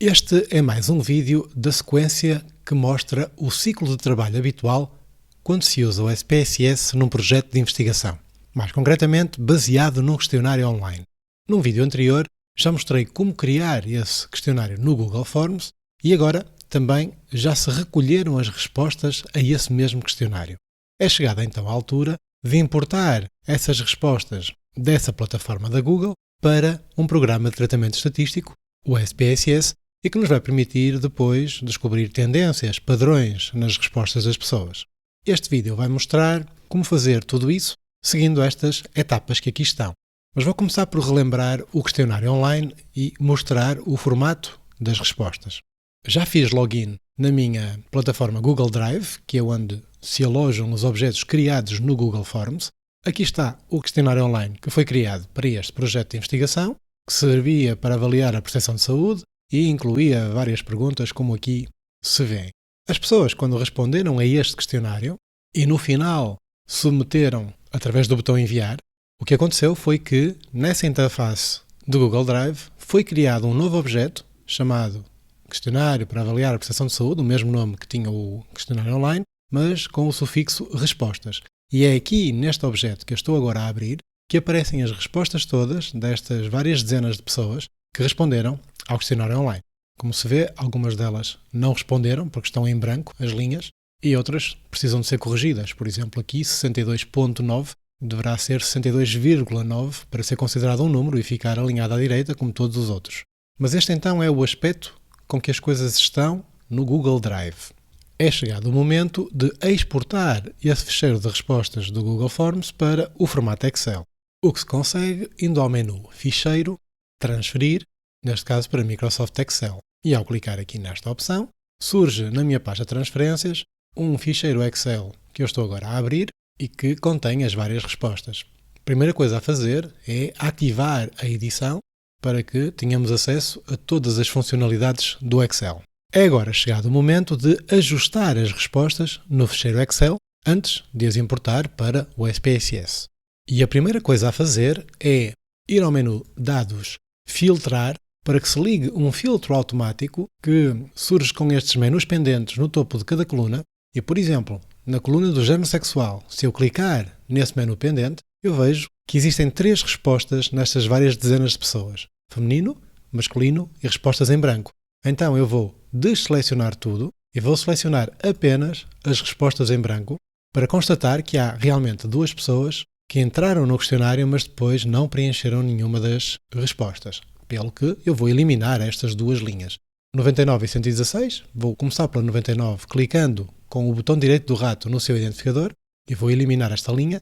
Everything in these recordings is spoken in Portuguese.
Este é mais um vídeo da sequência que mostra o ciclo de trabalho habitual quando se usa o SPSS num projeto de investigação, mais concretamente baseado num questionário online. Num vídeo anterior já mostrei como criar esse questionário no Google Forms e agora também já se recolheram as respostas a esse mesmo questionário. É chegada então a altura de importar essas respostas dessa plataforma da Google para um programa de tratamento estatístico, o SPSS, e que nos vai permitir depois descobrir tendências, padrões nas respostas das pessoas. Este vídeo vai mostrar como fazer tudo isso seguindo estas etapas que aqui estão. Mas vou começar por relembrar o questionário online e mostrar o formato das respostas. Já fiz login na minha plataforma Google Drive, que é onde se alojam os objetos criados no Google Forms. Aqui está o questionário online que foi criado para este projeto de investigação, que servia para avaliar a percepção de saúde e incluía várias perguntas, como aqui se vê. As pessoas, quando responderam a este questionário e no final submeteram através do botão enviar, o que aconteceu foi que nessa interface do Google Drive foi criado um novo objeto chamado questionário para avaliar a percepção de saúde, o mesmo nome que tinha o questionário online, mas com o sufixo respostas. E é aqui, neste objeto que eu estou agora a abrir, que aparecem as respostas todas destas várias dezenas de pessoas que responderam ao questionário online. Como se vê, algumas delas não responderam porque estão em branco as linhas e outras precisam de ser corrigidas. Por exemplo, aqui 62.9 deverá ser 62,9 para ser considerado um número e ficar alinhado à direita como todos os outros. Mas este então é o aspecto com que as coisas estão no Google Drive. É chegado o momento de exportar esse ficheiro de respostas do Google Forms para o formato Excel. O que se consegue indo ao menu Ficheiro, Transferir, neste caso para Microsoft Excel. E ao clicar aqui nesta opção, surge na minha pasta de transferências um ficheiro Excel que eu estou agora a abrir e que contém as várias respostas. A primeira coisa a fazer é ativar a edição para que tenhamos acesso a todas as funcionalidades do Excel. É agora chegado o momento de ajustar as respostas no ficheiro Excel antes de as importar para o SPSS. E a primeira coisa a fazer é ir ao menu Dados, Filtrar, para que se ligue um filtro automático que surge com estes menus pendentes no topo de cada coluna. E, por exemplo, na coluna do género sexual, se eu clicar nesse menu pendente, eu vejo que existem 3 respostas nestas várias dezenas de pessoas: feminino, masculino e respostas em branco. Então eu vou desselecionar tudo e vou selecionar apenas as respostas em branco para constatar que há realmente 2 pessoas que entraram no questionário, mas depois não preencheram nenhuma das respostas. Pelo que eu vou eliminar estas 2 linhas. 99 e 116, vou começar pela 99 clicando com o botão direito do rato no seu identificador e vou eliminar esta linha.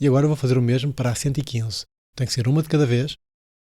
E agora vou fazer o mesmo para a 115. Tem que ser uma de cada vez,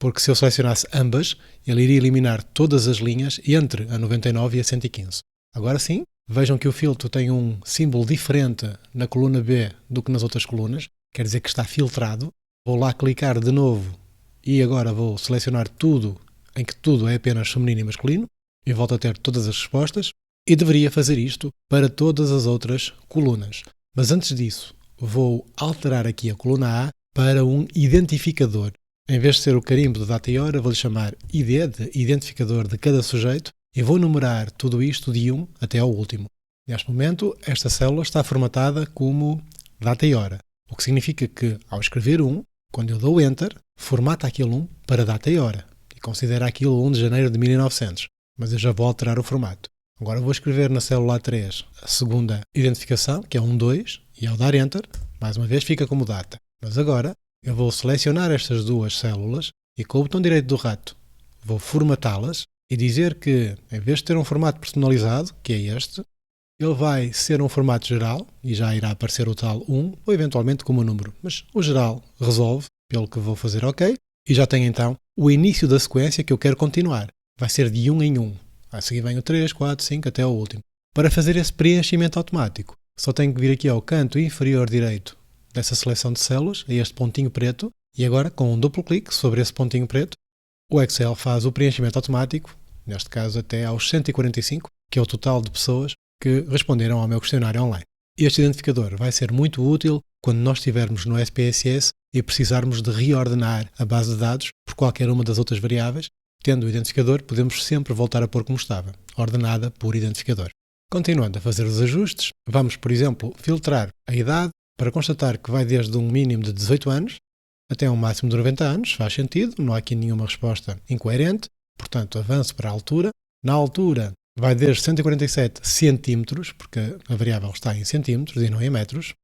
porque se eu selecionasse ambas, ele iria eliminar todas as linhas entre a 99 e a 115. Agora sim, vejam que o filtro tem um símbolo diferente na coluna B do que nas outras colunas, quer dizer que está filtrado. Vou lá clicar de novo e agora vou selecionar tudo, em que tudo é apenas feminino e masculino, e volto a ter todas as respostas, e deveria fazer isto para todas as outras colunas. Mas antes disso, vou alterar aqui a coluna A para um identificador. Em vez de ser o carimbo de data e hora, vou-lhe chamar ID, de identificador de cada sujeito, e vou numerar tudo isto de 1 até ao último. Neste momento, esta célula está formatada como data e hora, o que significa que, ao escrever 1, quando eu dou Enter, formata aquele 1 para data e hora, e considera aquilo 1 de janeiro de 1900, mas eu já vou alterar o formato. Agora vou escrever na célula A3 a segunda identificação, que é 12, e ao dar Enter, mais uma vez fica como data. Mas agora, eu vou selecionar estas 2 células e com o botão direito do rato vou formatá-las e dizer que, em vez de ter um formato personalizado, que é este, ele vai ser um formato geral e já irá aparecer o tal 1 ou eventualmente como número. Mas o geral resolve, pelo que vou fazer OK, e já tenho então o início da sequência que eu quero continuar. Vai ser de 1 em 1. A seguir vem o 3, 4, 5 até ao último. Para fazer esse preenchimento automático, só tenho que vir aqui ao canto inferior direito dessa seleção de células, a este pontinho preto, e agora com um duplo clique sobre esse pontinho preto, o Excel faz o preenchimento automático, neste caso até aos 145, que é o total de pessoas que responderam ao meu questionário online. Este identificador vai ser muito útil quando nós estivermos no SPSS e precisarmos de reordenar a base de dados por qualquer uma das outras variáveis Tendo o identificador, podemos sempre voltar a pôr como estava, ordenada por identificador. Continuando a fazer os ajustes, vamos, por exemplo, filtrar a idade para constatar que vai desde um mínimo de 18 anos até um máximo de 90 anos, faz sentido, não há aqui nenhuma resposta incoerente, portanto avanço para a altura. Na altura vai desde 147 centímetros, porque a variável está em centímetros e não em metros,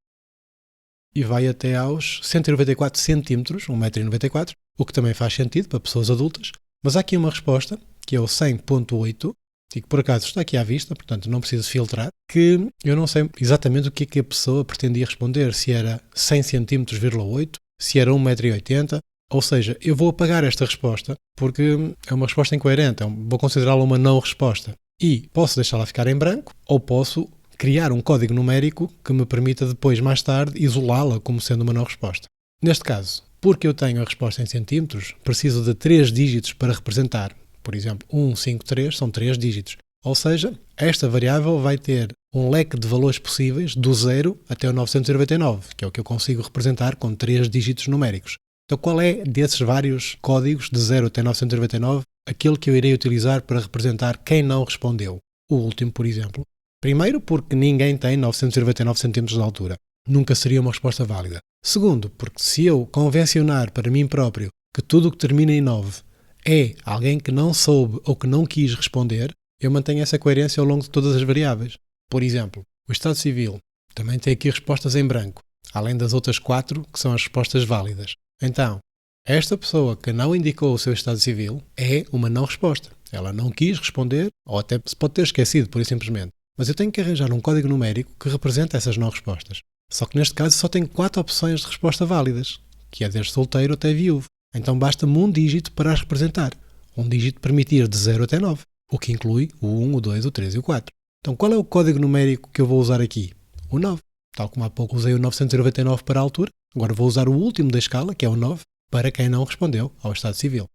e vai até aos 194 centímetros, 1,94 m, o que também faz sentido para pessoas adultas, mas há aqui uma resposta, que é o 100.8, e que por acaso está aqui à vista, portanto não preciso filtrar, que eu não sei exatamente o que é que a pessoa pretendia responder, se era 100 cm,8, se era 1,80 m, ou seja, eu vou apagar esta resposta porque é uma resposta incoerente, vou considerá-la uma não resposta. E posso deixá-la ficar em branco ou posso criar um código numérico que me permita depois, mais tarde, isolá-la como sendo uma não resposta. Neste caso, porque eu tenho a resposta em centímetros, preciso de 3 dígitos para representar. Por exemplo, 153 são 3 dígitos. Ou seja, esta variável vai ter um leque de valores possíveis do 0 até o 999, que é o que eu consigo representar com 3 dígitos numéricos. Então, qual é desses vários códigos de 0 até 999 aquele que eu irei utilizar para representar quem não respondeu? O último, por exemplo. Primeiro, porque ninguém tem 999 cm de altura. Nunca seria uma resposta válida. Segundo, porque se eu convencionar para mim próprio que tudo o que termina em 9 é alguém que não soube ou que não quis responder, eu mantenho essa coerência ao longo de todas as variáveis. Por exemplo, o Estado Civil também tem aqui respostas em branco, além das outras 4 que são as respostas válidas. Então, esta pessoa que não indicou o seu Estado Civil é uma não resposta. Ela não quis responder, ou até se pode ter esquecido, por simplesmente. Mas eu tenho que arranjar um código numérico que represente essas não respostas. Só que neste caso só tenho 4 opções de resposta válidas, que é desde solteiro até viúvo. Então basta-me um dígito para as representar. Um dígito permitir de 0 até 9, o que inclui o 1, o 2, o 3 e o 4. Então qual é o código numérico que eu vou usar aqui? O 9. Tal como há pouco usei o 999 para a altura, agora vou usar o último da escala, que é o 9, para quem não respondeu ao Estado Civil.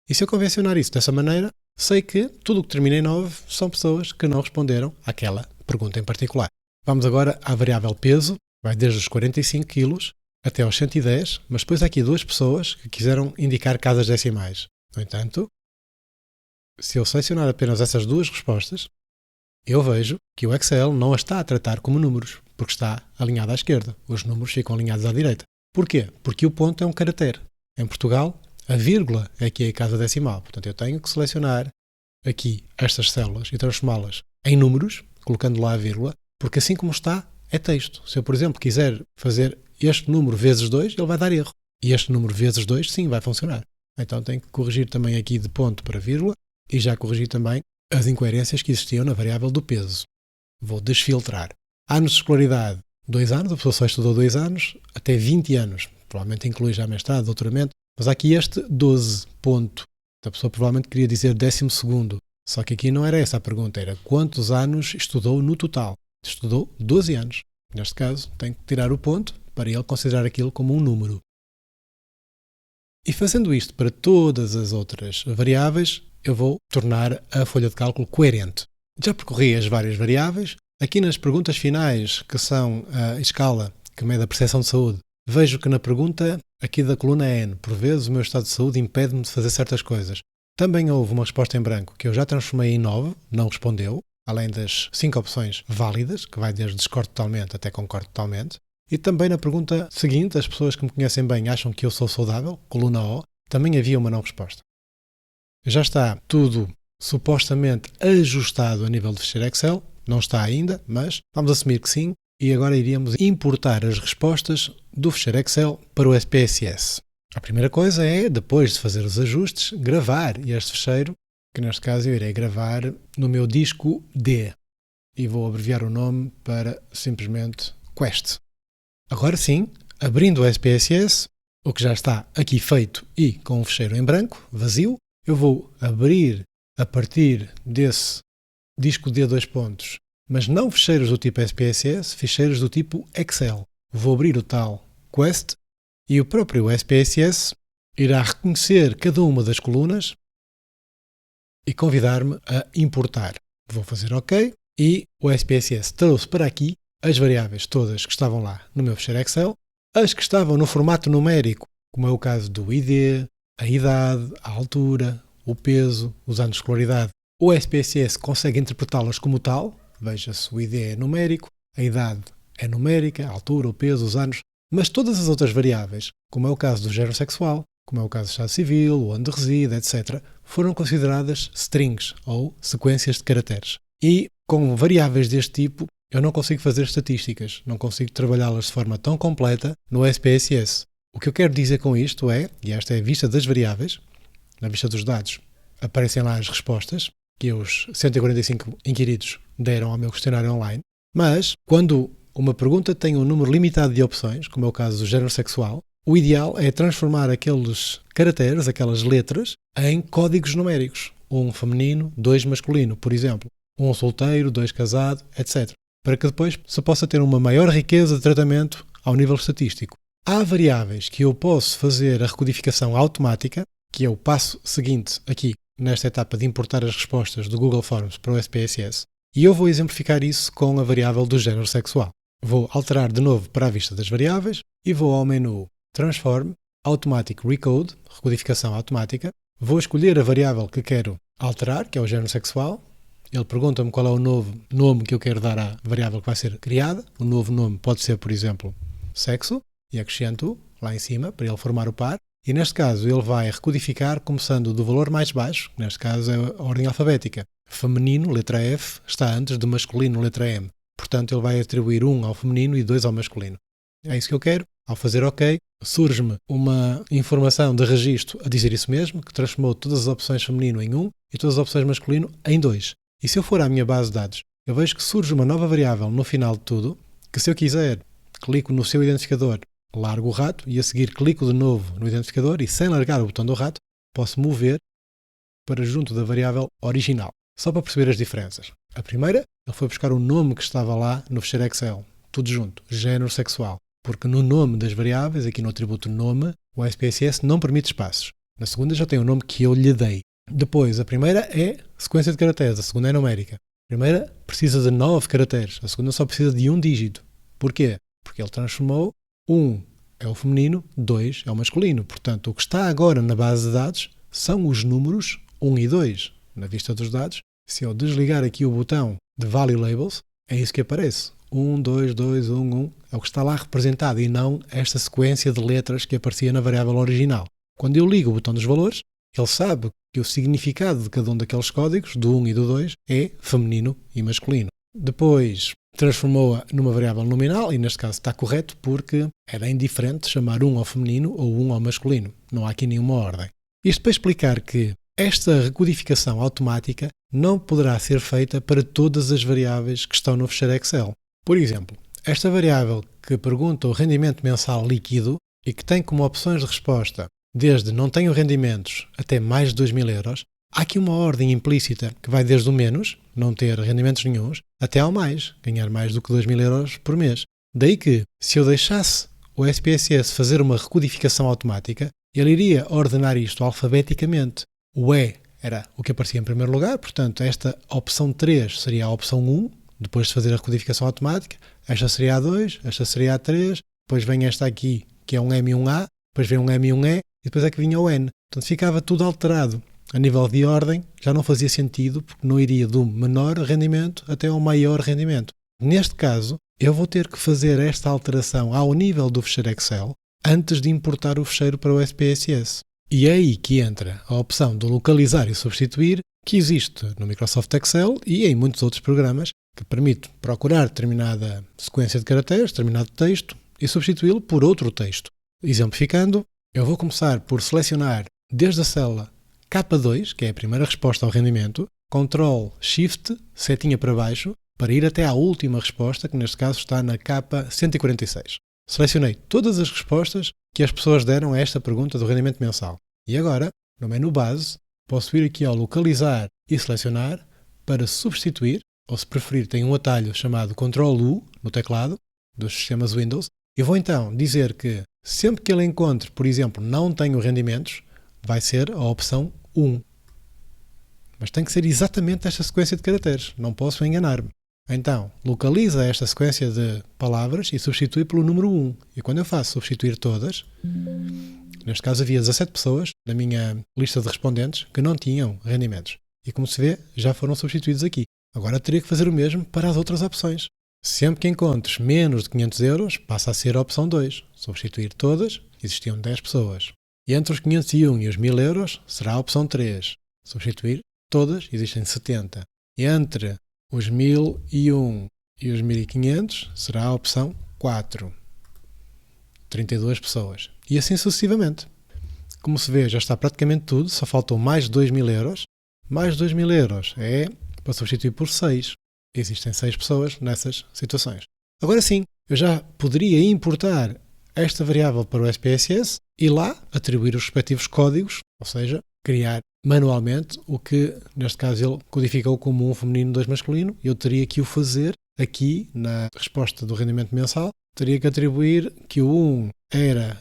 E se eu convencionar isso dessa maneira, sei que tudo o que termina em 9 são pessoas que não responderam àquela pergunta em particular. Vamos agora à variável peso, vai desde os 45 kg até aos 110, mas depois há aqui 2 pessoas que quiseram indicar casas decimais. No entanto, se eu selecionar apenas essas 2 respostas, eu vejo que o Excel não as está a tratar como números, porque está alinhado à esquerda. Os números ficam alinhados à direita. Porquê? Porque o ponto é um caractere. Em Portugal, a vírgula é que é a casa decimal. Portanto, eu tenho que selecionar aqui estas células e transformá-las em números, colocando lá a vírgula, porque assim como está, é texto. Se eu, por exemplo, quiser fazer este número vezes 2, ele vai dar erro. E este número vezes 2, sim, vai funcionar. Então tenho que corrigir também aqui de ponto para vírgula e já corrigi também as incoerências que existiam na variável do peso. Vou desfiltrar. Anos de escolaridade, 2 anos, a pessoa só estudou 2 anos, até 20 anos. Provavelmente inclui já mestrado, doutoramento. Mas há aqui este 12 ponto. A pessoa provavelmente queria dizer 12º. Só que aqui não era essa a pergunta, era quantos anos estudou no total. Estudou 12 anos. Neste caso, tenho que tirar o ponto para ele considerar aquilo como um número. E fazendo isto para todas as outras variáveis, eu vou tornar a folha de cálculo coerente. Já percorri as várias variáveis. Aqui nas perguntas finais, que são a escala que mede a percepção de saúde, vejo que na pergunta, aqui da coluna N, por vezes o meu estado de saúde impede-me de fazer certas coisas. Também houve uma resposta em branco que eu já transformei em 9, não respondeu, além das 5 opções válidas, que vai desde discordo totalmente até concordo totalmente. E também na pergunta seguinte, as pessoas que me conhecem bem acham que eu sou saudável, coluna O, também havia uma não resposta. Já está tudo supostamente ajustado a nível de ficheiro Excel, não está ainda, mas vamos assumir que sim, e agora iríamos importar as respostas do ficheiro Excel para o SPSS. A primeira coisa é, depois de fazer os ajustes, gravar este ficheiro, que neste caso eu irei gravar no meu disco D, e vou abreviar o nome para simplesmente Quest. Agora sim, abrindo o SPSS, o que já está aqui feito e com um ficheiro em branco, vazio, eu vou abrir a partir desse disco D 2 pontos, mas não ficheiros do tipo SPSS, ficheiros do tipo Excel. Vou abrir o tal Quest e o próprio SPSS irá reconhecer cada uma das colunas e convidar-me a importar. Vou fazer OK e o SPSS trouxe para aqui as variáveis todas que estavam lá no meu ficheiro Excel, as que estavam no formato numérico, como é o caso do ID, a idade, a altura, o peso, os anos de escolaridade. O SPSS consegue interpretá-las como tal, veja-se, o ID é numérico, a idade é numérica, a altura, o peso, os anos, mas todas as outras variáveis, como é o caso do género sexual, como é o caso do estado civil, onde reside, etc., foram consideradas strings, ou sequências de caracteres. E com variáveis deste tipo, eu não consigo fazer estatísticas, não consigo trabalhá-las de forma tão completa no SPSS. O que eu quero dizer com isto é, e esta é a vista das variáveis, na vista dos dados, aparecem lá as respostas que os 145 inquiridos deram ao meu questionário online, mas quando uma pergunta tem um número limitado de opções, como é o caso do género sexual, o ideal é transformar aqueles caracteres, aquelas letras, em códigos numéricos. 1 feminino, 2 masculino, por exemplo. 1 solteiro, 2 casado, etc. Para que depois se possa ter uma maior riqueza de tratamento ao nível estatístico. Há variáveis que eu posso fazer a recodificação automática, que é o passo seguinte aqui, nesta etapa de importar as respostas do Google Forms para o SPSS, e eu vou exemplificar isso com a variável do género sexual. Vou alterar de novo para a vista das variáveis e vou ao menu Transform, Automatic Recode, recodificação automática. Vou escolher a variável que quero alterar, que é o género sexual. Ele pergunta-me qual é o novo nome que eu quero dar à variável que vai ser criada. O novo nome pode ser, por exemplo, sexo, e acrescento lá em cima para ele formar o par. E neste caso ele vai recodificar começando do valor mais baixo, que neste caso é a ordem alfabética. Feminino, letra F, está antes de masculino, letra M. Portanto, ele vai atribuir 1 ao feminino e 2 ao masculino. É isso que eu quero. Ao fazer OK, surge-me uma informação de registro a dizer isso mesmo, que transformou todas as opções feminino em 1 e todas as opções masculino em 2. E se eu for à minha base de dados, eu vejo que surge uma nova variável no final de tudo, que se eu quiser, clico no seu identificador, largo o rato e a seguir clico de novo no identificador e sem largar o botão do rato, posso mover para junto da variável original. Só para perceber as diferenças. A primeira, ele foi buscar o nome que estava lá no ficheiro Excel, tudo junto, género sexual. Porque no nome das variáveis, aqui no atributo nome, o SPSS não permite espaços. Na segunda já tem o nome que eu lhe dei. Depois, a primeira é sequência de caracteres, a segunda é numérica. A primeira precisa de 9 caracteres, a segunda só precisa de um dígito. Porquê? Porque ele transformou 1 é o feminino, 2 é o masculino. Portanto, o que está agora na base de dados são os números 1 e 2. Na vista dos dados, se eu desligar aqui o botão de Value Labels, é isso que aparece. 1, 2, 2, 1, 1. É o que está lá representado e não esta sequência de letras que aparecia na variável original. Quando eu ligo o botão dos valores, ele sabe que o significado de cada um daqueles códigos, do 1 e do 2, é feminino e masculino. Depois transformou-a numa variável nominal e neste caso está correto porque era indiferente chamar 1 ao feminino ou 1 ao masculino. Não há aqui nenhuma ordem. Isto para explicar que esta recodificação automática não poderá ser feita para todas as variáveis que estão no ficheiro Excel. Por exemplo, esta variável que pergunta o rendimento mensal líquido e que tem como opções de resposta desde não tenho rendimentos até mais de 2.000 euros, há aqui uma ordem implícita que vai desde o menos, não ter rendimentos nenhuns, até ao mais, ganhar mais do que 2.000 euros por mês. Daí que, se eu deixasse o SPSS fazer uma recodificação automática, ele iria ordenar isto alfabeticamente. O E era o que aparecia em primeiro lugar, portanto, esta opção 3 seria a opção 1, depois de fazer a recodificação automática, esta seria a 2, esta seria a 3, depois vem esta aqui, que é um M e um A, depois vem um M e um E, e depois é que vinha o N. Portanto, ficava tudo alterado. A nível de ordem, já não fazia sentido, porque não iria do menor rendimento até ao maior rendimento. Neste caso, eu vou ter que fazer esta alteração ao nível do ficheiro Excel antes de importar o ficheiro para o SPSS. E é aí que entra a opção de localizar e substituir, que existe no Microsoft Excel e em muitos outros programas, que permite procurar determinada sequência de caracteres, determinado texto, e substituí-lo por outro texto. Exemplificando, eu vou começar por selecionar desde a célula K2, que é a primeira resposta ao rendimento, Ctrl Shift, setinha para baixo, para ir até à última resposta, que neste caso está na K146. Selecionei todas as respostas que as pessoas deram a esta pergunta do rendimento mensal. E agora, no menu base, posso ir aqui ao localizar e selecionar para substituir, ou se preferir tem um atalho chamado Ctrl U no teclado dos sistemas Windows, e vou então dizer que sempre que ele encontre, por exemplo, não tenho rendimentos, vai ser a opção 1. Mas tem que ser exatamente esta sequência de caracteres, não posso enganar-me. Então, localiza esta sequência de palavras e substitui pelo número 1. E quando eu faço substituir todas, neste caso havia 17 pessoas na minha lista de respondentes que não tinham rendimentos. E como se vê, já foram substituídos aqui. Agora teria que fazer o mesmo para as outras opções. Sempre que encontres menos de 500 euros, passa a ser a opção 2. Substituir todas, existiam 10 pessoas. E entre os 501 e os 1000 euros, será a opção 3. Substituir todas, existem 70. E entre os 1001 e os 1500, será a opção 4. 32 pessoas. E assim sucessivamente. Como se vê, já está praticamente tudo, só faltam mais 2000 euros. Mais 2000 euros é para substituir por 6. Existem 6 pessoas nessas situações. Agora sim, eu já poderia importar esta variável para o SPSS e lá atribuir os respectivos códigos, ou seja, criar manualmente o que, neste caso, ele codificou como 1 feminino, 2 masculino. Eu teria que o fazer aqui na resposta do rendimento mensal. Teria que atribuir que o 1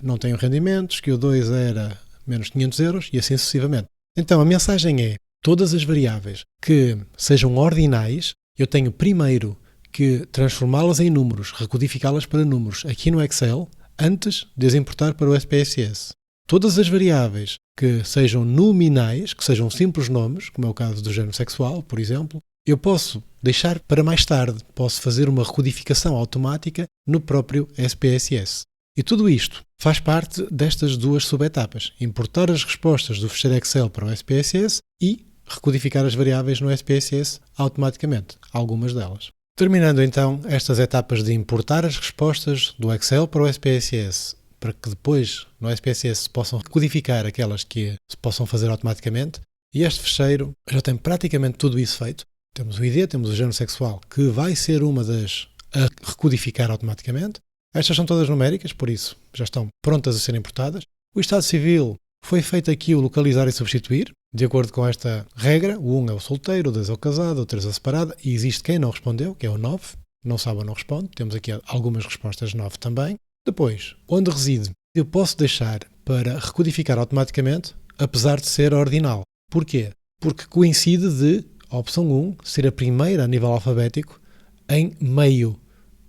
não tem rendimentos, que o 2 era menos 500 euros e assim sucessivamente. Então a mensagem é: todas as variáveis que sejam ordinais, eu tenho primeiro que transformá-las em números, recodificá-las para números aqui no Excel, antes de as importar para o SPSS. Todas as variáveis que sejam nominais, que sejam simples nomes, como é o caso do género sexual, por exemplo, eu posso deixar para mais tarde, posso fazer uma recodificação automática no próprio SPSS. E tudo isto faz parte destas duas subetapas: importar as respostas do fecheiro Excel para o SPSS e recodificar as variáveis no SPSS automaticamente, algumas delas. Terminando então estas etapas de importar as respostas do Excel para o SPSS, para que depois no SPSS se possam recodificar aquelas que se possam fazer automaticamente, e este fecheiro já tem praticamente tudo isso feito. Temos o ID, temos o género sexual, que vai ser uma das a recodificar automaticamente. Estas são todas numéricas, por isso já estão prontas a serem importadas. O estado civil foi feito aqui o localizar e substituir, de acordo com esta regra. O 1 é o solteiro, o 2 é o casado, o 3 é a separada, e existe quem não respondeu, que é o 9. Não sabe ou não responde. Temos aqui algumas respostas 9 também. Depois, onde reside, eu posso deixar para recodificar automaticamente, apesar de ser ordinal. Porquê? Porque coincide de a opção 1 ser a primeira a nível alfabético em meio.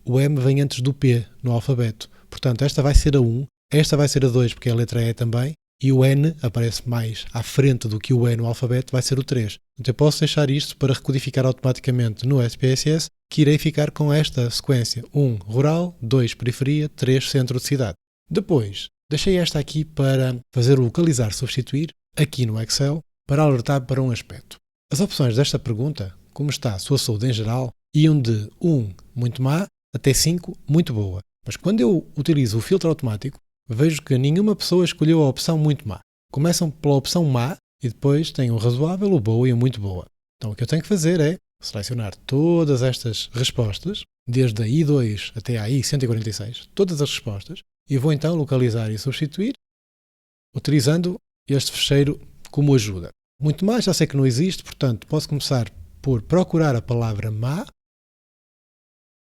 O M vem antes do P no alfabeto. Portanto, esta vai ser a 1, esta vai ser a 2 porque é a letra E também, e o N aparece mais à frente do que o E no alfabeto, vai ser o 3. Então eu posso deixar isto para recodificar automaticamente no SPSS, que irei ficar com esta sequência: 1 rural, 2 periferia, 3 centro de cidade. Depois, deixei esta aqui para fazer o localizar substituir aqui no Excel, para alertar para um aspecto. As opções desta pergunta, como está a sua saúde em geral, iam de 1 muito má até 5 muito boa. Mas quando eu utilizo o filtro automático, vejo que nenhuma pessoa escolheu a opção muito má. Começam pela opção má e depois têm o razoável, o boa e o muito boa. Então o que eu tenho que fazer é selecionar todas estas respostas, desde a I2 até a I146, todas as respostas, e vou então localizar e substituir, utilizando este fecheiro como ajuda. Muito má já sei que não existe, portanto posso começar por procurar a palavra má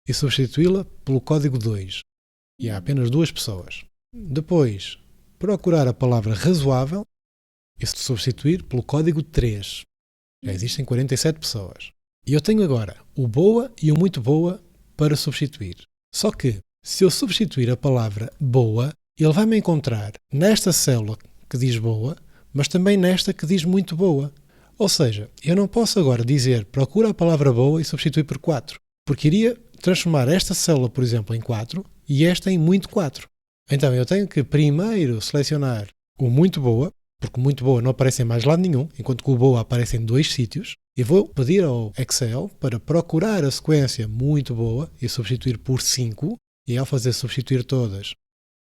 e substituí-la pelo código 2. E há apenas 2 pessoas. Depois, procurar a palavra razoável e substituir pelo código 3. Já existem 47 pessoas. E eu tenho agora o boa e o muito boa para substituir. Só que, se eu substituir a palavra boa, ele vai me encontrar nesta célula que diz boa, mas também nesta que diz muito boa. Ou seja, eu não posso agora dizer procura a palavra boa e substituir por 4, porque iria transformar esta célula, por exemplo, em 4 e esta em muito 4. Então eu tenho que primeiro selecionar o muito boa, porque o muito boa não aparece em mais lado nenhum, enquanto que o boa aparece em 2 sítios, e vou pedir ao Excel para procurar a sequência muito boa e substituir por 5, e ao fazer substituir todas,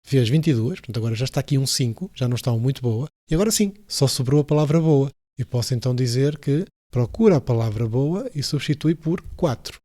fez 22, portanto agora já está aqui um 5, já não está um muito boa, e agora sim, só sobrou a palavra boa, e posso então dizer que procura a palavra boa e substitui por 4.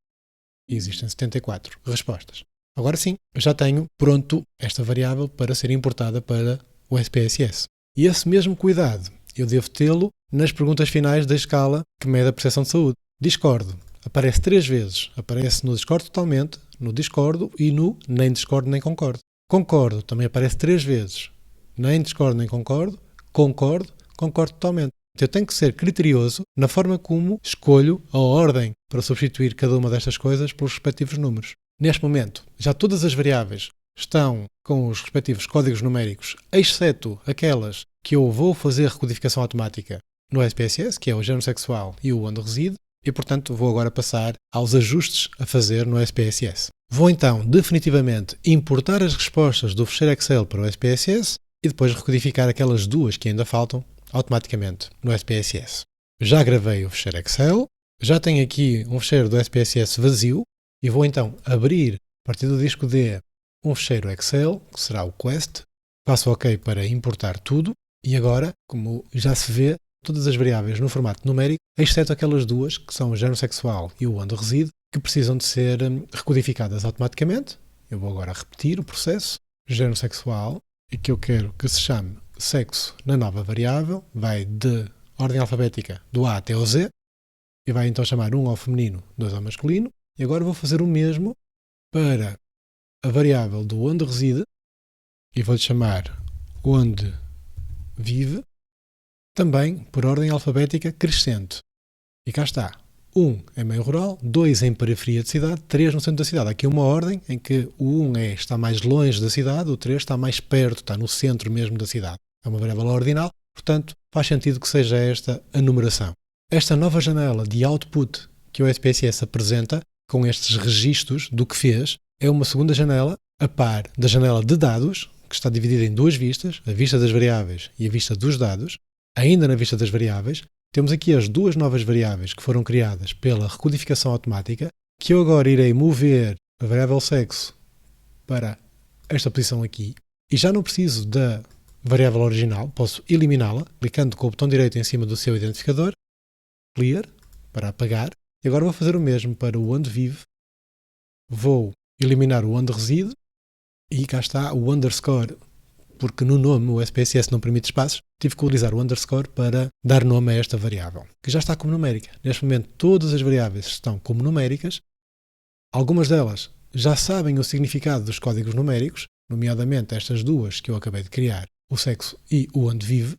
E existem 74 respostas. Agora sim, já tenho pronto esta variável para ser importada para o SPSS. E esse mesmo cuidado eu devo tê-lo nas perguntas finais da escala que mede a percepção de saúde. Discordo. Aparece 3 vezes. Aparece no discordo totalmente, no discordo e no nem discordo nem concordo. Concordo também aparece 3 vezes. Nem discordo nem concordo. Concordo, concordo totalmente. Eu tenho que ser criterioso na forma como escolho a ordem para substituir cada uma destas coisas pelos respectivos números. Neste momento, já todas as variáveis estão com os respectivos códigos numéricos, exceto aquelas que eu vou fazer recodificação automática no SPSS, que é o género sexual e o onde reside, e portanto vou agora passar aos ajustes a fazer no SPSS. Vou então definitivamente importar as respostas do fecheiro Excel para o SPSS e depois recodificar aquelas duas que ainda faltam automaticamente no SPSS. Já gravei o fecheiro Excel, já tenho aqui um fecheiro do SPSS vazio e vou então abrir a partir do disco D um fecheiro Excel, que será o Quest, passo OK para importar tudo e agora, como já se vê, todas as variáveis no formato numérico, exceto aquelas duas, que são o género sexual e o onde reside, que precisam de ser recodificadas automaticamente. Eu vou agora repetir o processo. Género sexual, e que eu quero que se chame sexo na nova variável, vai de ordem alfabética do A até ao Z, e vai então chamar 1 ao feminino, 2 ao masculino, e agora vou fazer o mesmo para a variável do onde reside, e vou-lhe chamar onde vive, também por ordem alfabética crescente. E cá está. 1 em meio rural, 2 em periferia de cidade, 3 no centro da cidade. Aqui uma ordem em que o 1 está mais longe da cidade, o 3 está mais perto, está no centro mesmo da cidade. É uma variável ordinal, portanto faz sentido que seja esta a numeração. Esta nova janela de output que o SPSS apresenta, com estes registros do que fez, é uma segunda janela a par da janela de dados, que está dividida em duas vistas, a vista das variáveis e a vista dos dados. Ainda na vista das variáveis, temos aqui as duas novas variáveis que foram criadas pela recodificação automática, que eu agora irei mover a variável sexo para esta posição aqui, e já não preciso da variável original, posso eliminá-la, clicando com o botão direito em cima do seu identificador, clear, para apagar, e agora vou fazer o mesmo para o onde vive, vou eliminar o onde reside, e cá está o underscore, porque no nome o SPSS não permite espaços, tive que utilizar o underscore para dar nome a esta variável, que já está como numérica. Neste momento todas as variáveis estão como numéricas, algumas delas já sabem o significado dos códigos numéricos, nomeadamente estas duas que eu acabei de criar, o sexo e o onde vive,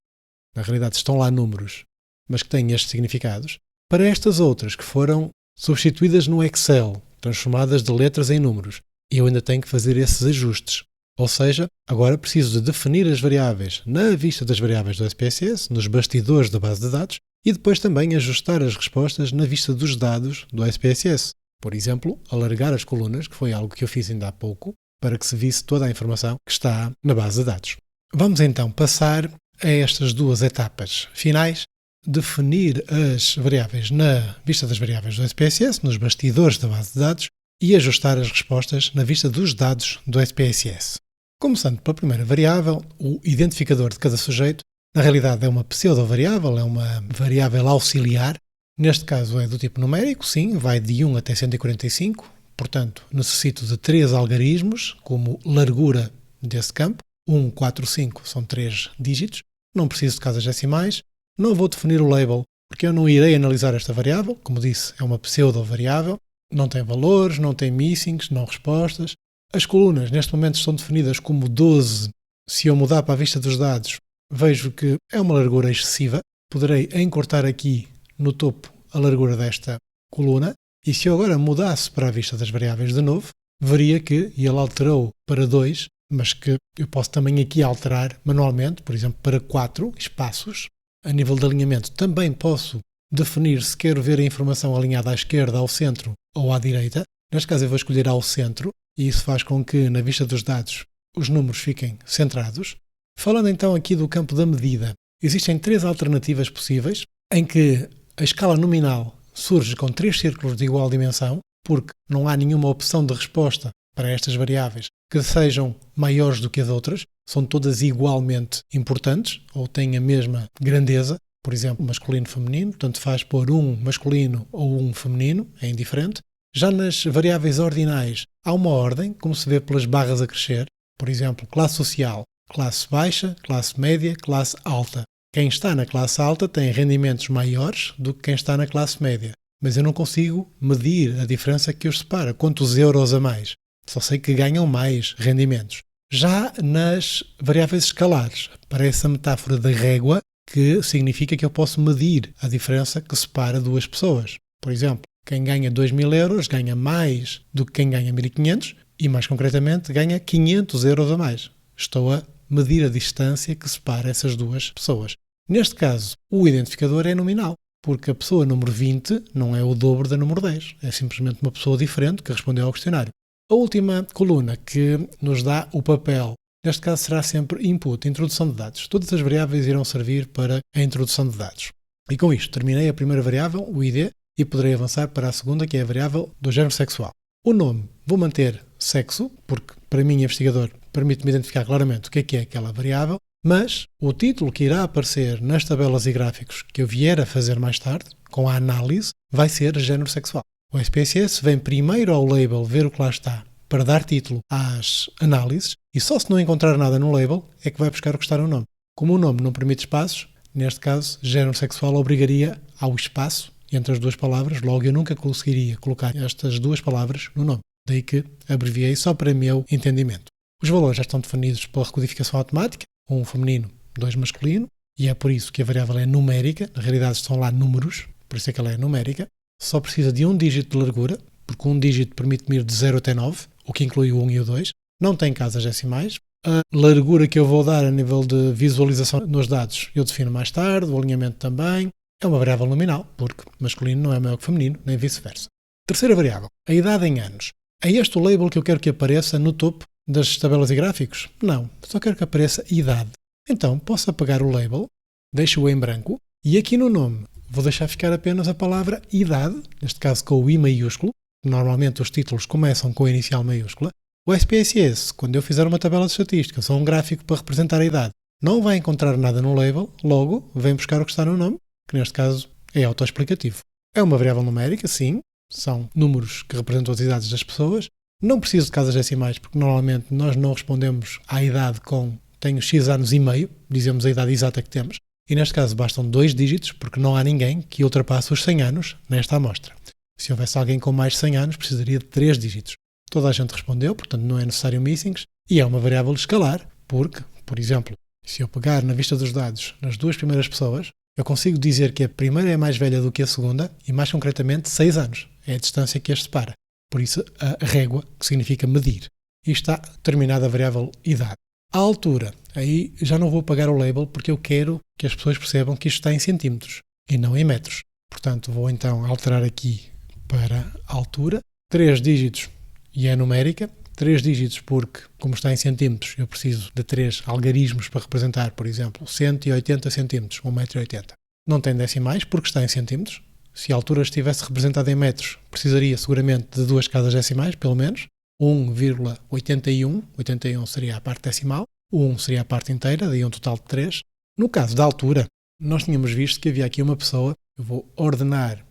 na realidade estão lá números, mas que têm estes significados. Para estas outras que foram substituídas no Excel, transformadas de letras em números, eu ainda tenho que fazer esses ajustes. Ou seja, agora preciso de definir as variáveis na vista das variáveis do SPSS, nos bastidores da base de dados, e depois também ajustar as respostas na vista dos dados do SPSS. Por exemplo, alargar as colunas, que foi algo que eu fiz ainda há pouco, para que se visse toda a informação que está na base de dados. Vamos então passar a estas duas etapas finais, definir as variáveis na vista das variáveis do SPSS, nos bastidores da base de dados, e ajustar as respostas na vista dos dados do SPSS. Começando pela primeira variável, o identificador de cada sujeito, na realidade é uma pseudo-variável, é uma variável auxiliar. Neste caso é do tipo numérico, sim, vai de 1 até 145, portanto necessito de 3 algarismos como largura desse campo. 1, 4, 5 são 3 dígitos, não preciso de casas decimais, não vou definir o label porque eu não irei analisar esta variável, como disse, é uma pseudo-variável, não tem valores, não tem missings, não respostas. As colunas neste momento estão definidas como 12. Se eu mudar para a vista dos dados, vejo que é uma largura excessiva. Poderei encurtar aqui no topo a largura desta coluna. E se eu agora mudasse para a vista das variáveis de novo, veria que ele alterou para 2, mas que eu posso também aqui alterar manualmente, por exemplo, para 4 espaços. A nível de alinhamento também posso definir se quero ver a informação alinhada à esquerda, ao centro ou à direita. Neste caso eu vou escolher ao centro. E isso faz com que, na vista dos dados, os números fiquem centrados. Falando então aqui do campo da medida, existem 3 alternativas possíveis, em que a escala nominal surge com 3 círculos de igual dimensão, porque não há nenhuma opção de resposta para estas variáveis que sejam maiores do que as outras, são todas igualmente importantes, ou têm a mesma grandeza, por exemplo, masculino e feminino, tanto faz pôr um masculino ou um feminino, é indiferente. Já nas variáveis ordinais há uma ordem, como se vê pelas barras a crescer. Por exemplo, classe social, classe baixa, classe média, classe alta. Quem está na classe alta tem rendimentos maiores do que quem está na classe média. Mas eu não consigo medir a diferença que os separa, quantos euros a mais. Só sei que ganham mais rendimentos. Já nas variáveis escalares, aparece a metáfora da régua, que significa que eu posso medir a diferença que separa duas pessoas. Por exemplo, quem ganha 2.000 euros ganha mais do que quem ganha 1.500, E mais concretamente ganha 500 euros a mais. Estou a medir a distância que separa essas duas pessoas. Neste caso, o identificador é nominal, porque a pessoa número 20 não é o dobro da número 10, é simplesmente uma pessoa diferente que respondeu ao questionário. A última coluna que nos dá o papel, neste caso será sempre input, introdução de dados. Todas as variáveis irão servir para a introdução de dados. E com isto terminei a primeira variável, o ID, e poderei avançar para a segunda, que é a variável do género sexual. O nome, vou manter sexo, porque para mim, investigador, permite-me identificar claramente o que é aquela variável, mas o título que irá aparecer nas tabelas e gráficos que eu vier a fazer mais tarde, com a análise, vai ser género sexual. O SPSS vem primeiro ao label ver o que lá está, para dar título às análises, e só se não encontrar nada no label é que vai buscar o que está no nome. Como o nome não permite espaços, neste caso, género sexual obrigaria ao espaço entre as duas palavras, logo eu nunca conseguiria colocar estas duas palavras no nome. Daí que abreviei só para meu entendimento. Os valores já estão definidos pela recodificação automática, um feminino, 2 masculino, e é por isso que a variável é numérica, na realidade estão lá números, por isso é que ela é numérica. Só precisa de um dígito de largura, porque um dígito permite-me ir de 0 até 9, o que inclui o 1 e o 2. Não tem casas decimais. A largura que eu vou dar a nível de visualização nos dados eu defino mais tarde, o alinhamento também. É uma variável nominal, porque masculino não é maior que feminino, nem vice-versa. Terceira variável, a idade em anos. É este o label que eu quero que apareça no topo das tabelas e gráficos? Não, só quero que apareça idade. Então, posso apagar o label, deixo-o em branco, e aqui no nome vou deixar ficar apenas a palavra idade, neste caso com o I maiúsculo. Normalmente os títulos começam com a inicial maiúscula. O SPSS, quando eu fizer uma tabela de estatísticas ou um gráfico para representar a idade, não vai encontrar nada no label, logo vem buscar o que está no nome, que neste caso é autoexplicativo. É uma variável numérica, sim, são números que representam as idades das pessoas. Não preciso de casas decimais, porque normalmente nós não respondemos à idade com tenho X anos e meio, dizemos a idade exata que temos, e neste caso bastam 2 dígitos, porque não há ninguém que ultrapasse os 100 anos nesta amostra. Se houvesse alguém com mais de 100 anos, precisaria de 3 dígitos. Toda a gente respondeu, portanto não é necessário missings, e é uma variável escalar, porque, por exemplo, se eu pegar na vista dos dados nas 2 primeiras pessoas, eu consigo dizer que a primeira é mais velha do que a segunda, e mais concretamente 6 anos. É a distância que as separa. Por isso, a régua, que significa medir. E está terminada a variável idade. A altura, aí já não vou apagar o label, porque eu quero que as pessoas percebam que isto está em centímetros, e não em metros. Portanto, vou então alterar aqui para a altura. 3 dígitos, e é numérica. 3 dígitos porque, como está em centímetros, eu preciso de 3 algarismos para representar, por exemplo, 180 centímetros, 1,80 m. Não tem decimais porque está em centímetros. Se a altura estivesse representada em metros, precisaria seguramente de 2 casas decimais, pelo menos. 1,81, 81 seria a parte decimal, o 1 seria a parte inteira, daí um total de 3. No caso da altura, nós tínhamos visto que havia aqui uma pessoa, eu vou ordenar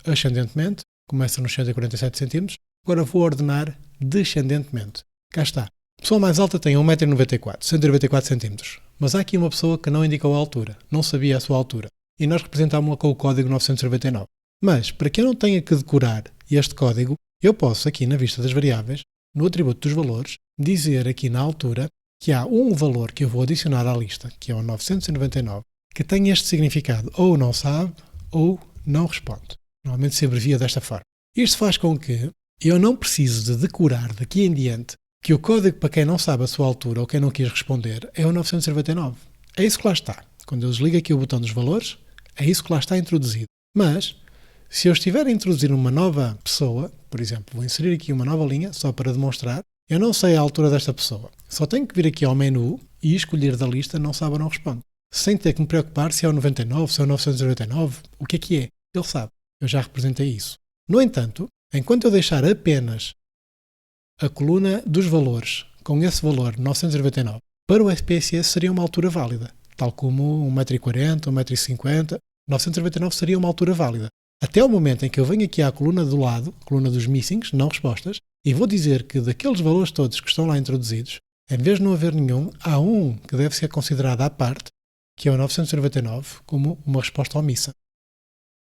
ascendentemente, começa nos 147 centímetros, agora vou ordenar descendentemente. Cá está. A pessoa mais alta tem 1,94 m, 194 centímetros. Mas há aqui uma pessoa que não indicou a altura, não sabia a sua altura. E nós representámos-la com o código 999. Mas, para que eu não tenha que decorar este código, eu posso, aqui na vista das variáveis, no atributo dos valores, dizer aqui na altura que há um valor que eu vou adicionar à lista, que é o 999, que tem este significado, ou não sabe, ou não responde. Normalmente se abrevia desta forma. Isto faz com que eu não preciso de decorar daqui em diante que o código para quem não sabe a sua altura ou quem não quis responder é o 999. É isso que lá está. Quando eu desligo aqui o botão dos valores, é isso que lá está introduzido. Mas, se eu estiver a introduzir uma nova pessoa, por exemplo, vou inserir aqui uma nova linha, só para demonstrar, eu não sei a altura desta pessoa. Só tenho que vir aqui ao menu e escolher da lista não sabe ou não responde. Sem ter que me preocupar se é o 99, se é o 999, o que é. Ele sabe. Eu já representei isso. No entanto, enquanto eu deixar apenas a coluna dos valores com esse valor 999, para o SPSS seria uma altura válida, tal como 1,40 m, 1,50 m, 999 seria uma altura válida. Até o momento em que eu venho aqui à coluna do lado, coluna dos missings, não respostas, e vou dizer que daqueles valores todos que estão lá introduzidos, em vez de não haver nenhum, há um que deve ser considerado à parte, que é o 999, como uma resposta omissa.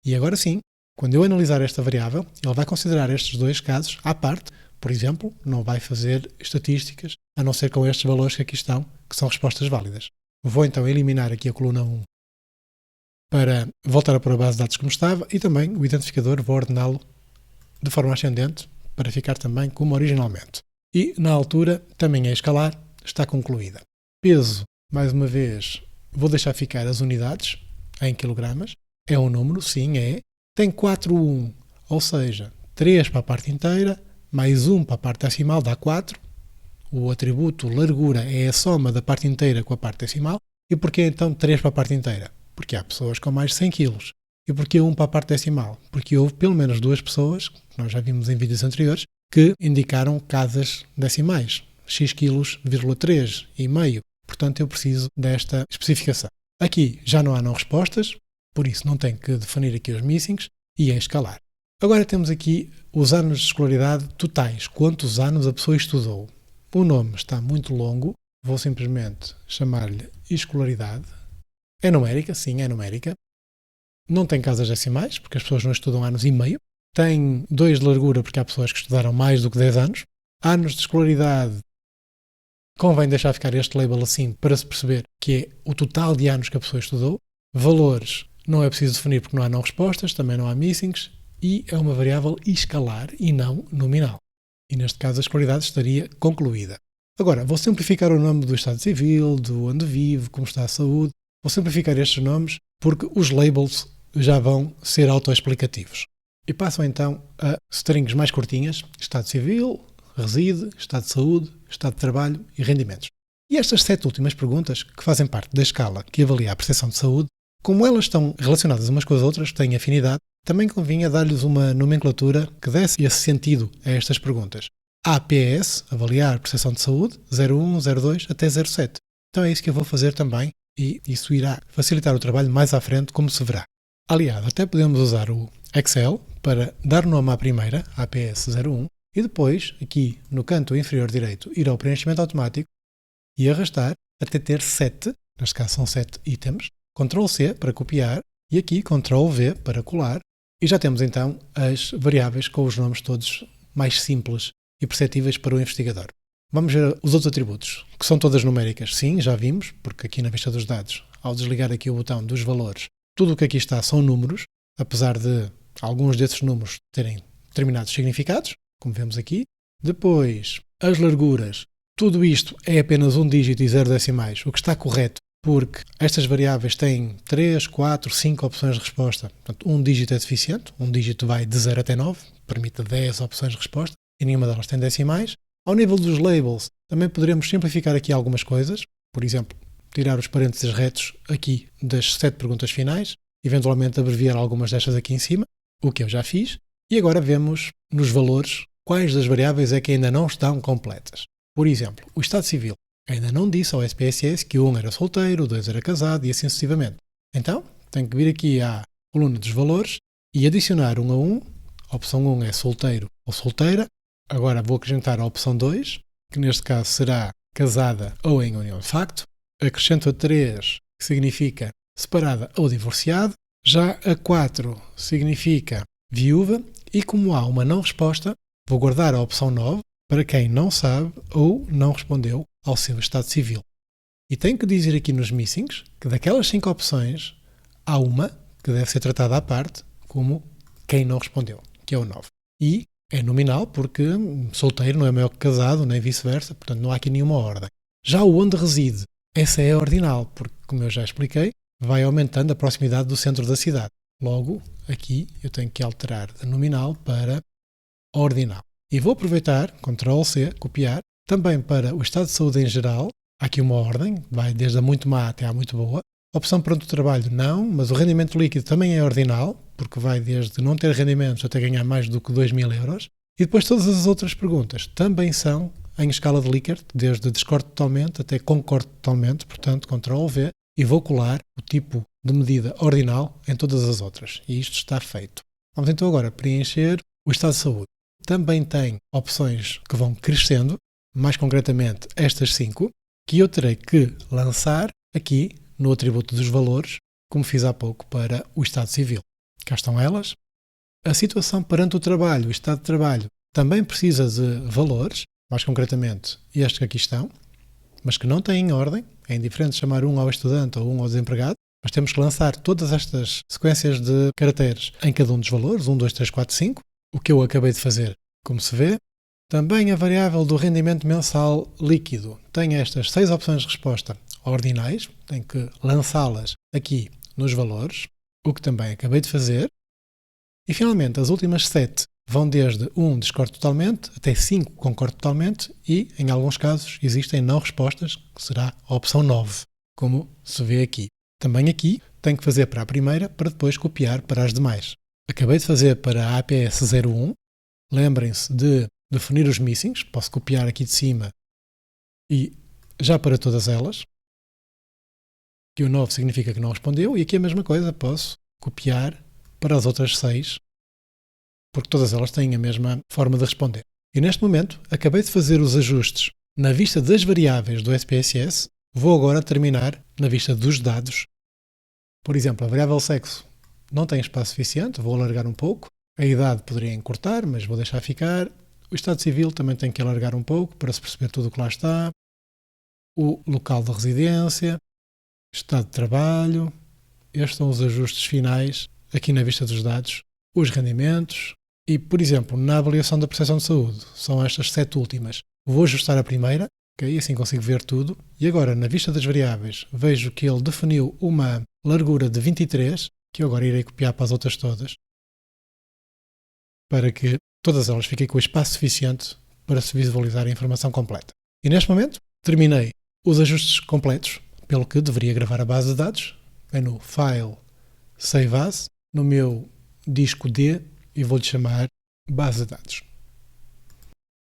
E agora sim, quando eu analisar esta variável, ele vai considerar estes 2 casos à parte. Por exemplo, não vai fazer estatísticas, a não ser com estes valores que aqui estão, que são respostas válidas. Vou então eliminar aqui a coluna 1 para voltar para a base de dados como estava e também o identificador vou ordená-lo de forma ascendente para ficar também como originalmente. E na altura também é escalar, está concluída. Peso, mais uma vez, vou deixar ficar as unidades em quilogramas. É um número, sim, é. Tem 4, 1, ou seja, 3 para a parte inteira, mais 1 para a parte decimal, dá 4. O atributo largura é a soma da parte inteira com a parte decimal. E porquê então 3 para a parte inteira? Porque há pessoas com mais de 100 kg. E porquê 1 para a parte decimal? Porque houve pelo menos 2 pessoas, que nós já vimos em vídeos anteriores, que indicaram casas decimais. X quilos, 3 e meio. Portanto, eu preciso desta especificação. Aqui já não há não respostas, por isso não tenho que definir aqui os missings e é escalar. Agora temos aqui os anos de escolaridade totais. Quantos anos a pessoa estudou? O nome está muito longo, vou simplesmente chamar-lhe escolaridade. É numérica, sim, é numérica. Não tem casas decimais, porque as pessoas não estudam anos e meio. Tem 2 de largura, porque há pessoas que estudaram mais do que 10 anos. Anos de escolaridade, convém deixar ficar este label assim para se perceber que é o total de anos que a pessoa estudou. Valores, não é preciso definir porque não há não respostas, também não há missings. E é uma variável escalar e não nominal. E neste caso a escolaridade estaria concluída. Agora, vou simplificar o nome do estado civil, do onde vive, como está a saúde. Vou simplificar estes nomes porque os labels já vão ser autoexplicativos. E passam então a strings mais curtinhas: estado civil, reside, estado de saúde, estado de trabalho e rendimentos. E estas 7 últimas perguntas, que fazem parte da escala que avalia a percepção de saúde, como elas estão relacionadas umas com as outras, têm afinidade, também convinha dar-lhes uma nomenclatura que desse esse sentido a estas perguntas. APS, avaliar percepção de saúde, 01, 02 até 07. Então é isso que eu vou fazer também e isso irá facilitar o trabalho mais à frente, como se verá. Aliás, até podemos usar o Excel para dar nome à primeira, APS 01, e depois, aqui no canto inferior direito, ir ao preenchimento automático e arrastar até ter 7, neste caso são 7 itens, Ctrl+C para copiar e aqui Ctrl+V para colar, e já temos então as variáveis com os nomes todos mais simples e perceptíveis para o investigador. Vamos ver os outros atributos, que são todas numéricas. Sim, já vimos, porque aqui na vista dos dados, ao desligar aqui o botão dos valores, tudo o que aqui está são números, apesar de alguns desses números terem determinados significados, como vemos aqui. Depois, as larguras. Tudo isto é apenas um dígito e 0 decimais, o que está correto, porque estas variáveis têm 3, 4, 5 opções de resposta. Portanto, um dígito é suficiente, um dígito vai de 0 até 9, permite 10 opções de resposta, e nenhuma delas tem decimais. Ao nível dos labels, também poderemos simplificar aqui algumas coisas, por exemplo, tirar os parênteses retos aqui das 7 perguntas finais, eventualmente abreviar algumas destas aqui em cima, o que eu já fiz, e agora vemos nos valores quais das variáveis é que ainda não estão completas. Por exemplo, o estado civil ainda não disse ao SPSS que o 1 era solteiro, o 2 era casado e assim sucessivamente. Então, tenho que vir aqui à coluna dos valores e adicionar 1 a 1. A opção 1 é solteiro ou solteira. Agora vou acrescentar a opção 2, que neste caso será casada ou em união de facto. Acrescento a 3, que significa separada ou divorciada. Já a 4 significa viúva. E como há uma não resposta, vou guardar a opção 9 para quem não sabe ou não respondeu ao seu estado civil. E tenho que dizer aqui nos missings que daquelas 5 opções, há uma que deve ser tratada à parte como quem não respondeu, que é o 9. E é nominal porque solteiro não é maior que casado, nem vice-versa, portanto não há aqui nenhuma ordem. Já o onde reside, essa é ordinal, porque, como eu já expliquei, vai aumentando a proximidade do centro da cidade. Logo, aqui eu tenho que alterar de nominal para ordinal. E vou aproveitar, Ctrl+C, copiar, também para o estado de saúde em geral. Há aqui uma ordem, vai desde a muito má até à muito boa. Opção pronto de trabalho, não, mas o rendimento líquido também é ordinal, porque vai desde não ter rendimentos até ganhar mais do que 2.000 euros. E depois todas as outras perguntas também são em escala de Likert, desde discordo totalmente até concordo totalmente, portanto, Ctrl+V, e vou colar o tipo de medida ordinal em todas as outras. E isto está feito. Vamos então agora preencher o estado de saúde. Também tem opções que vão crescendo, mais concretamente estas 5, que eu terei que lançar aqui no atributo dos valores, como fiz há pouco para o estado civil. Cá estão elas. A situação perante o trabalho, o estado de trabalho, também precisa de valores, mais concretamente estes que aqui estão, mas que não têm ordem. É indiferente chamar um ao estudante ou um ao desempregado, mas temos que lançar todas estas sequências de caracteres em cada um dos valores, 1, 2, 3, 4, 5, o que eu acabei de fazer, como se vê. Também a variável do rendimento mensal líquido tem estas 6 opções de resposta ordinais, tem que lançá-las aqui nos valores, o que também acabei de fazer. E finalmente as últimas 7 vão desde 1 discordo totalmente até 5 concordo totalmente e, em alguns casos, existem não respostas, que será a opção 9, como se vê aqui. Também aqui tenho que fazer para a primeira para depois copiar para as demais. Acabei de fazer para a APS 01, lembrem-se de definir os missings, posso copiar aqui de cima e já para todas elas, que o 9 significa que não respondeu, e aqui a mesma coisa, posso copiar para as outras 6, porque todas elas têm a mesma forma de responder. E neste momento, acabei de fazer os ajustes na vista das variáveis do SPSS, vou agora terminar na vista dos dados. Por exemplo, a variável sexo não tem espaço suficiente, vou alargar um pouco. A idade poderia encurtar, mas vou deixar ficar. O estado civil também tem que alargar um pouco para se perceber tudo o que lá está. O local de residência, estado de trabalho. Estes são os ajustes finais aqui na vista dos dados. Os rendimentos e, por exemplo, na avaliação da percepção de saúde, são estas 7 últimas. Vou ajustar a primeira, ok? Assim consigo ver tudo. E agora, na vista das variáveis, vejo que ele definiu uma largura de 23, que eu agora irei copiar para as outras todas, para que todas elas fiquem com o espaço suficiente para se visualizar a informação completa. E neste momento, terminei os ajustes completos, pelo que deveria gravar a base de dados, no File, Save As, no meu disco D, e vou-lhe chamar base de dados.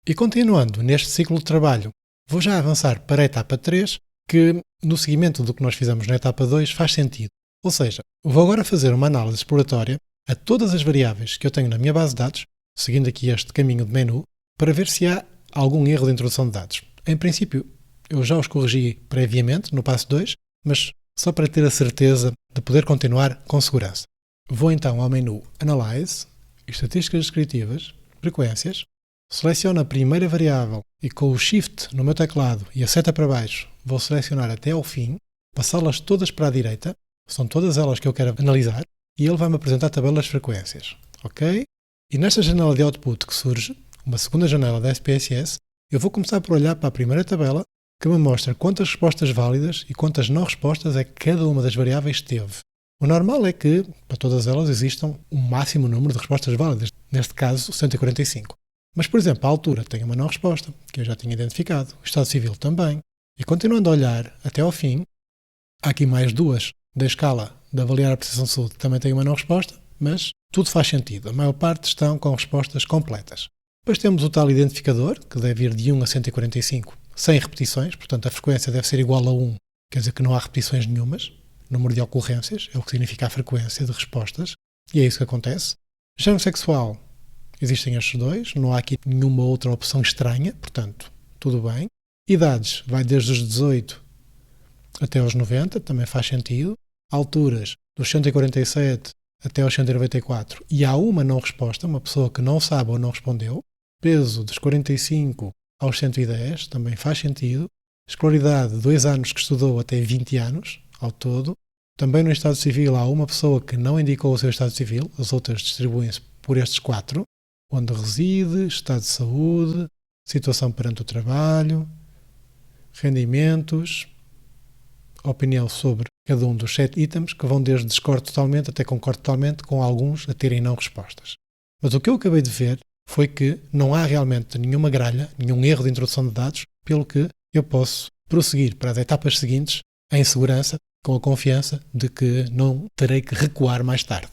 E continuando neste ciclo de trabalho, vou já avançar para a etapa 3, que no seguimento do que nós fizemos na etapa 2 faz sentido. Ou seja, vou agora fazer uma análise exploratória a todas as variáveis que eu tenho na minha base de dados, seguindo aqui este caminho de menu, para ver se há algum erro de introdução de dados. Em princípio, eu já os corrigi previamente no passo 2, mas só para ter a certeza de poder continuar com segurança. Vou então ao menu Analyze, Estatísticas Descritivas, Frequências, seleciono a primeira variável e com o Shift no meu teclado e a seta para baixo vou selecionar até ao fim, passá-las todas para a direita, são todas elas que eu quero analisar, e ele vai-me apresentar a tabela das frequências. Ok? E nesta janela de output que surge, uma segunda janela da SPSS, eu vou começar por olhar para a primeira tabela que me mostra quantas respostas válidas e quantas não respostas é que cada uma das variáveis teve. O normal é que, para todas elas, existam um máximo número de respostas válidas, neste caso 145. Mas, por exemplo, a altura tem uma não resposta, que eu já tinha identificado, o estado civil também. E continuando a olhar até ao fim, há aqui mais 2 da escala de avaliar a percepção de saúde que também tem uma não resposta, mas tudo faz sentido. A maior parte estão com respostas completas. Depois temos o tal identificador, que deve ir de 1 a 145, sem repetições, portanto a frequência deve ser igual a 1, quer dizer que não há repetições nenhumas. Número de ocorrências é o que significa a frequência de respostas, e é isso que acontece. Género sexual, existem estes 2, não há aqui nenhuma outra opção estranha, portanto, tudo bem. Idades, vai desde os 18 até aos 90, também faz sentido. Alturas, dos 147 até aos 194, e há uma não resposta, uma pessoa que não sabe ou não respondeu. Peso, dos 45 aos 110, também faz sentido. Escolaridade, 2 anos que estudou até 20 anos, ao todo. Também no estado civil há uma pessoa que não indicou o seu estado civil, as outras distribuem-se por estes 4, onde reside, estado de saúde, situação perante o trabalho, rendimentos, opinião sobre cada um dos 7 itens, que vão desde discordo totalmente até concordo totalmente, com alguns a terem não respostas. Mas o que eu acabei de ver foi que não há realmente nenhuma gralha, nenhum erro de introdução de dados, pelo que eu posso prosseguir para as etapas seguintes em segurança, com a confiança de que não terei que recuar mais tarde.